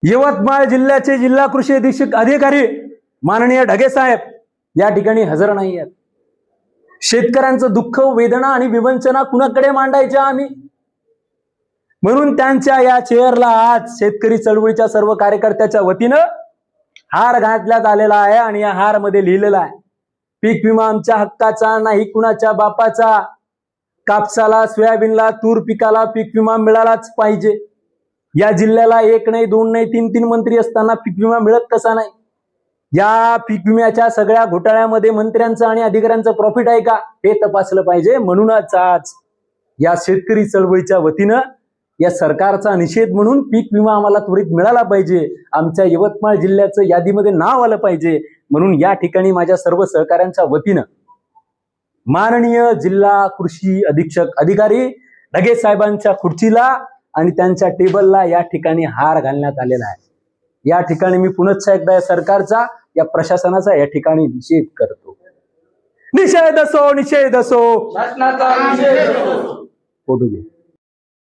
यवतमाळ जिल्ह्याचे जिल्हा कृषी अधीक्षक अधिकारी माननीय ढगे साहेब या ठिकाणी हजर नाही आहेत। शेतकऱ्यांचं दुःख, वेदना आणि विवंचना कुणाकडे मांडायच्या आम्ही? म्हणून त्यांच्या या चेअरला आज शेतकरी चळवळीच्या सर्व कार्यकर्त्याच्या वतीनं हार घातल्यात आलेला आहे आणि या हार मध्ये लिहिलेलं आहे, पीक विमा आमच्या हक्काचा नाही कुणाच्या बापाचा, कापसाला, सोयाबीनला, तूर पिकाला पीक विमा मिळालाच पाहिजे। या जिल्ह्याला एक नाही, दोन नाही, तीन मंत्री असताना पीक विमा मिळत कसा नाही? या पीक विम्याच्या सगळ्या घोटाळ्यामध्ये मंत्र्यांचं आणि अधिकाऱ्यांचं प्रॉफिट आहे का हे तपासलं पाहिजे। म्हणूनच आज या शेतकरी चळवळीच्या वतीनं या सरकारचा निषेध म्हणून पीक विमा आम्हाला त्वरित मिळाला पाहिजे, आमच्या यवतमाळ जिल्ह्याचं यादीमध्ये नाव आलं पाहिजे। म्हणून या ठिकाणी माझ्या सर्व सहकाऱ्यांच्या वतीनं माननीय जिल्हा कृषी अधीक्षक अधिकारी ढगे साहेबांच्या खुर्चीला आणि त्यांच्या टेबलला या ठिकाणी हार घालण्यात आलेला आहे। या ठिकाणी मी पुनश्च एकदा या सरकारचा, या प्रशासनाचा या ठिकाणी निषेध करतो। निषेध असो, निषेध असो, शासनाचा निषेध असो। फोटो घे।